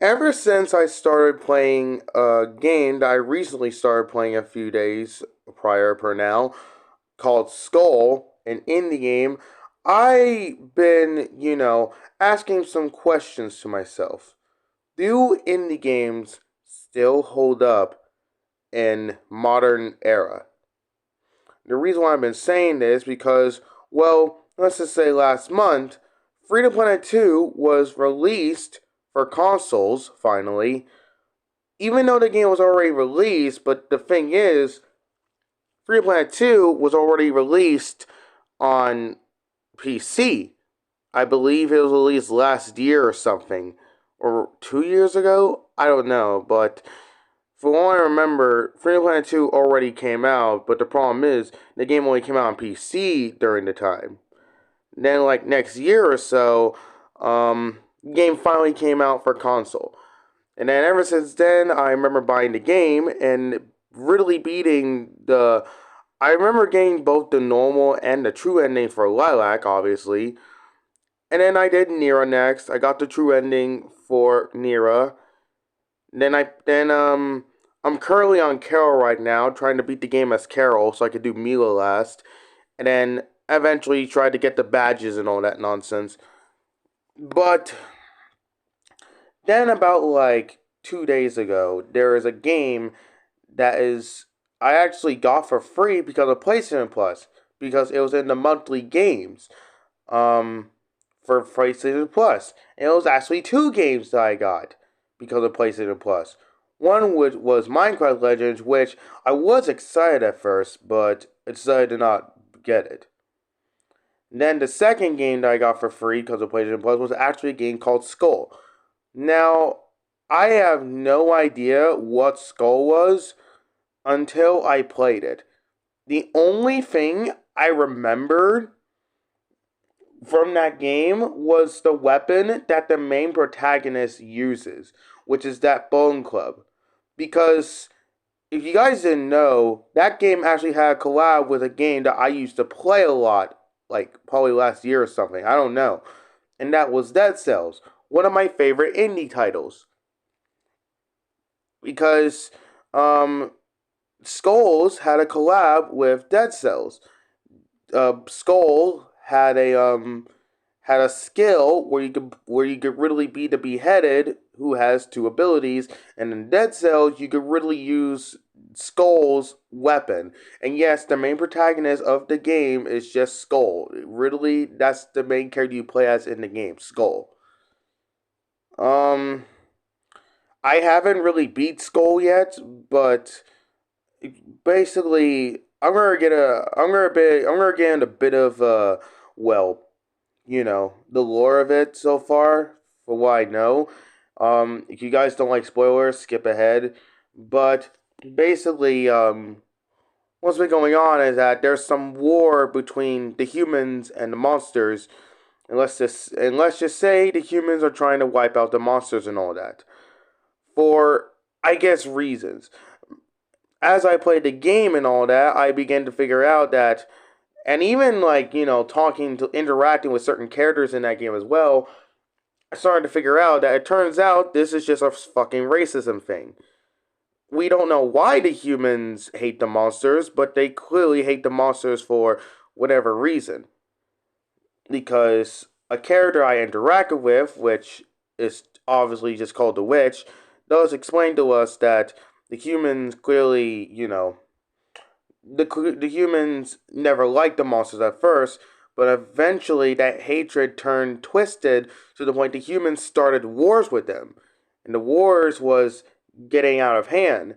Ever since I started playing a game that I recently started playing a few days prior per now, called Skull, an indie game, I've been, asking some questions to myself. Do indie games still hold up in modern era? The reason why I've been saying this because, well, let's just say last month, Freedom Planet 2 was released for consoles finally, even though the game was already released. But the thing is, Freedom Planet 2 was already released on PC. I believe it was released last year or something, or 2 years ago. I don't know, but for all I remember, Freedom Planet 2 already came out, but the problem is the game only came out on PC during the time. Then, like next year or so, game finally came out for console. And then ever since then, I remember buying the game and really beating the. I remember getting both the normal and the true ending for Lilac, obviously. And then I did Nira next. I got the true ending for Nira. Then I'm currently on Carol right now, trying to beat the game as Carol so I could do Mila last. And then eventually try to get the badges and all that nonsense. But then about like 2 days ago, there is a game that is I actually got for free because of PlayStation Plus because it was in the monthly games um for PlayStation Plus. And it was actually two games that I got because of PlayStation Plus. One was Minecraft Legends, which I was excited at first, but I decided to not get it. Then the second game that I got for free because of PlayStation Plus was actually a game called Skull. Now, I have no idea what Skull was until I played it. The only thing I remembered from that game was the weapon that the main protagonist uses, which is that bone club. Because if you guys didn't know, that game actually had a collab with a game that I used to play a lot, like probably last year or something. I don't know. And that was Dead Cells, one of my favorite indie titles. Because um, Skulls had a collab with Dead Cells. Skull had a skill where you could really be the beheaded who has two abilities, and in Dead Cells you could really use Skull's weapon. And yes, the main protagonist of the game is just Skull. Really, that's the main character you play as in the game, Skull. Um, I haven't really beat Skull yet, but basically, I'm gonna get into a bit of well, the lore of it so far, for what I know. If you guys don't like spoilers, skip ahead. But basically, what's been going on is that there's some war between the humans and the monsters, and let's just say the humans are trying to wipe out the monsters and all that for, I guess, reasons. As I played the game and all that, I began to figure out that, and even like interacting with certain characters in that game as well, I started to figure out that it turns out this is just a fucking racism thing. We don't know why the humans hate the monsters, but they clearly hate the monsters for whatever reason. Because a character I interacted with, which is obviously just called the witch, does explain to us that the humans clearly, the humans never liked the monsters at first, but eventually that hatred turned twisted to the point the humans started wars with them. And the wars was getting out of hand.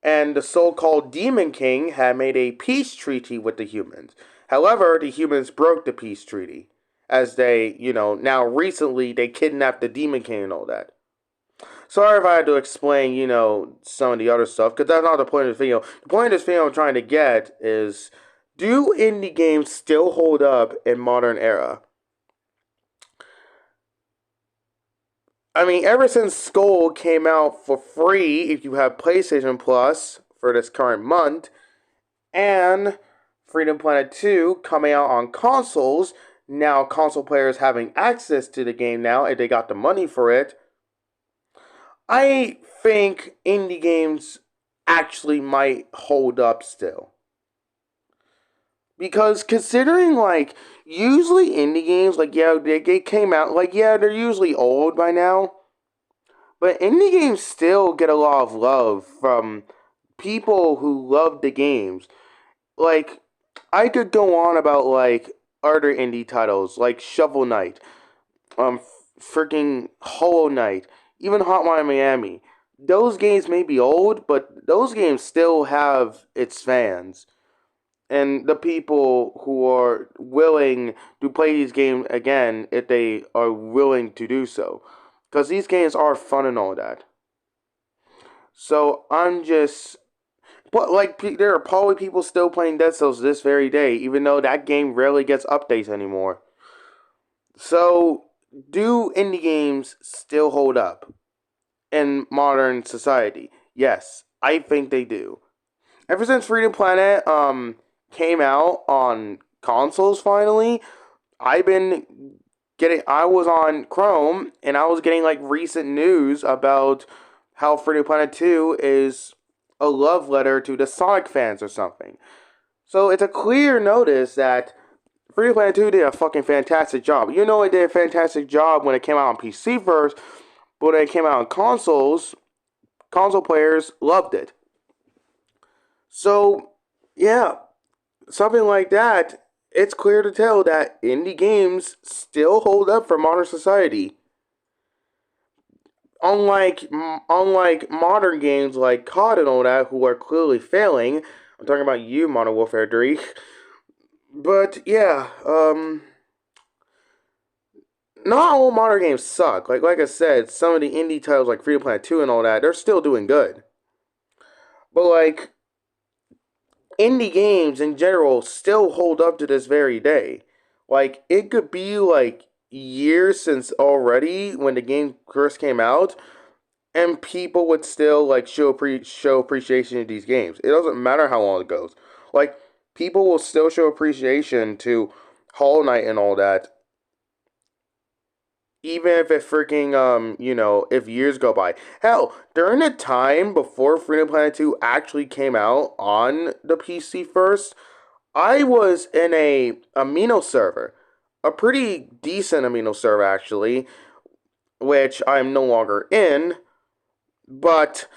And the so-called Demon King had made a peace treaty with the humans. However, the humans broke the peace treaty. As they, now recently they kidnapped the Demon King and all that. Sorry if I had to explain, some of the other stuff, because that's not the point of this video. The point of this video I'm trying to get is, do indie games still hold up in modern era? I mean, ever since Skull came out for free, if you have PlayStation Plus for this current month, and Freedom Planet 2 coming out on consoles, now console players having access to the game now if they got the money for it, I think indie games actually might hold up still. Because considering, like, usually indie games, like, yeah, they came out, like, yeah, they're usually old by now. But indie games still get a lot of love from people who love the games. Like, I could go on about, like, other indie titles, like Shovel Knight, um, freaking Hollow Knight, even Hotline Miami. Those games may be old, but those games still have its fans and the people who are willing to play these games again if they are willing to do so. Because these games are fun and all that. So I'm just. But, like, there are probably people still playing Dead Cells this very day, even though that game rarely gets updates anymore. So, do indie games still hold up in modern society? Yes, I think they do. Ever since Freedom Planet came out on consoles finally, I've been I was on Chrome and I was getting like recent news about how Freedom Planet 2 is a love letter to the Sonic fans or something. So it's a clear notice that Freedom Planet 2 did a fucking fantastic job. You know it did a fantastic job when it came out on PC first, but when it came out on consoles, console players loved it. So, yeah, something like that, it's clear to tell that indie games still hold up for modern society. Unlike modern games like COD and all that, who are clearly failing. I'm talking about you, Modern Warfare 3. But yeah, not all modern games suck. Like I said, some of the indie titles like Freedom Planet 2 and all that, they're still doing good. But like indie games in general still hold up to this very day. Like it could be like years since already when the game first came out, and people would still like show appreciation to these games. It doesn't matter how long it goes. Like people will still show appreciation to Hollow Knight and all that, even if it freaking if years go by. Hell, during the time before Freedom Planet 2 actually came out on the PC first, I was in a Amino server. A pretty decent Amino server actually, which I'm no longer in, but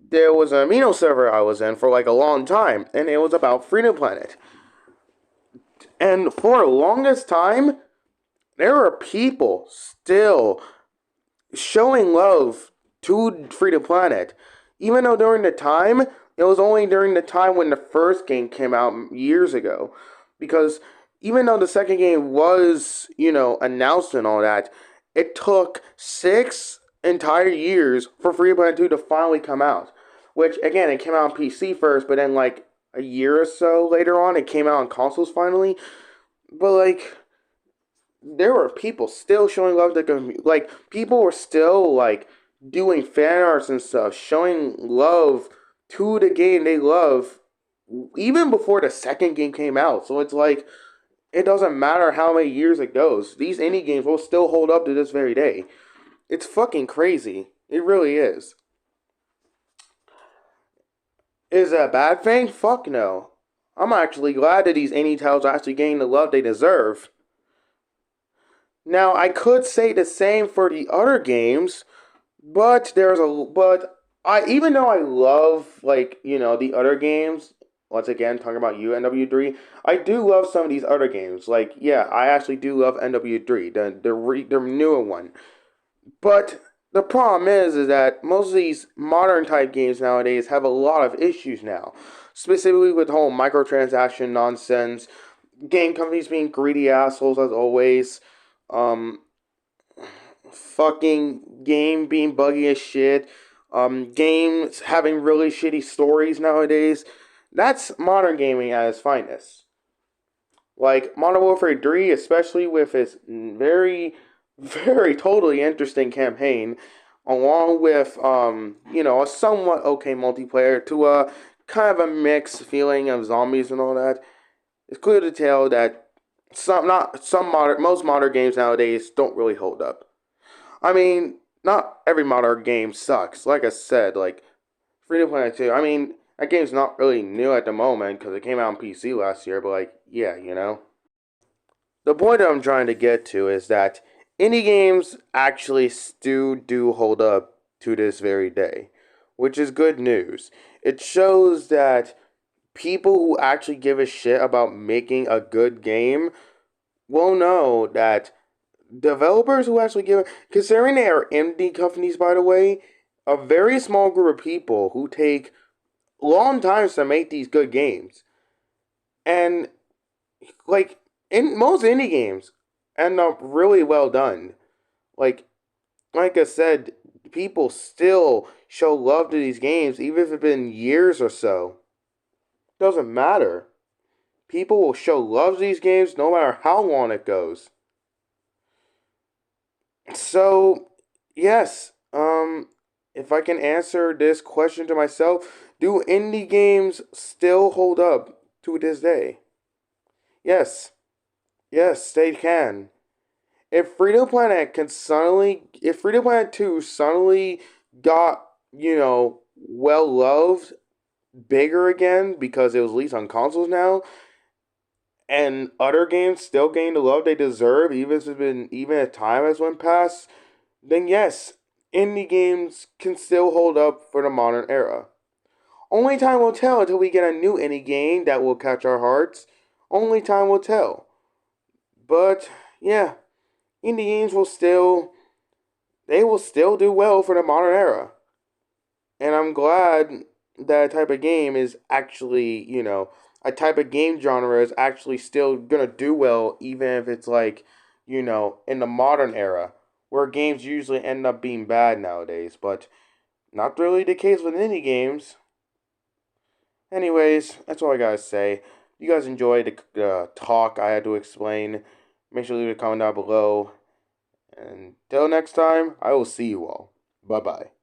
there was an Amino server I was in for like a long time, and it was about Freedom Planet. And for the longest time, there are people still showing love to Freedom Planet. Even though during the time, it was only during the time when the first game came out years ago. Because even though the second game was, announced and all that, it took 6 entire years for Freedom Planet 2 to finally come out. Which, again, it came out on PC first, but then, like, a year or so later on, it came out on consoles finally. But, like, there were people still showing love to the like people were still like doing fan arts and stuff, showing love to the game they love even before the second game came out. So it's like it doesn't matter how many years it goes. These indie games will still hold up to this very day. It's fucking crazy. It really is. Is that a bad thing? Fuck no. I'm actually glad that these indie titles are actually getting the love they deserve. Now, I could say the same for the other games, but I even though I love like, the other games, once again talking about you NW3, I do love some of these other games. Like, yeah, I actually do love NW3, the newer one. But the problem is that most of these modern type games nowadays have a lot of issues now. Specifically with the whole microtransaction nonsense, game companies being greedy assholes as always, um, fucking game being buggy as shit, games having really shitty stories nowadays. That's modern gaming at its finest. Like Modern Warfare 3, especially with its very, very totally interesting campaign, along with a somewhat okay multiplayer to a kind of a mixed feeling of zombies and all that. It's clear to tell that most modern games nowadays don't really hold up. I mean, not every modern game sucks. Like I said, like Freedom Planet 2. I mean, that game's not really new at the moment because it came out on PC last year. But like, yeah, the point I'm trying to get to is that indie games actually still do hold up to this very day, which is good news. It shows that people who actually give a shit about making a good game will know that developers who actually give, considering they are indie companies, by the way, a very small group of people who take long times to make these good games. And like in most indie games end up really well done. Like like I said, people still show love to these games even if it's been years or so. Doesn't matter. People will show love to these games no matter how long it goes. So, yes, if I can answer this question to myself, do indie games still hold up to this day? Yes, yes, they can. If Freedom Planet 2 suddenly got, well loved, bigger again because it was released on consoles now, and other games still gain the love they deserve, even if time has went past, then yes, indie games can still hold up for the modern era. Only time will tell until we get a new indie game that will catch our hearts. Only time will tell. But yeah, indie games will still do well for the modern era. And I'm glad that type of game is actually, a type of game genre is actually still gonna do well, even if it's like, in the modern era, where games usually end up being bad nowadays. But not really the case with indie games. Anyways, that's all I gotta say. You guys enjoyed the talk I had to explain. Make sure to leave a comment down below. And until next time, I will see you all. Bye bye.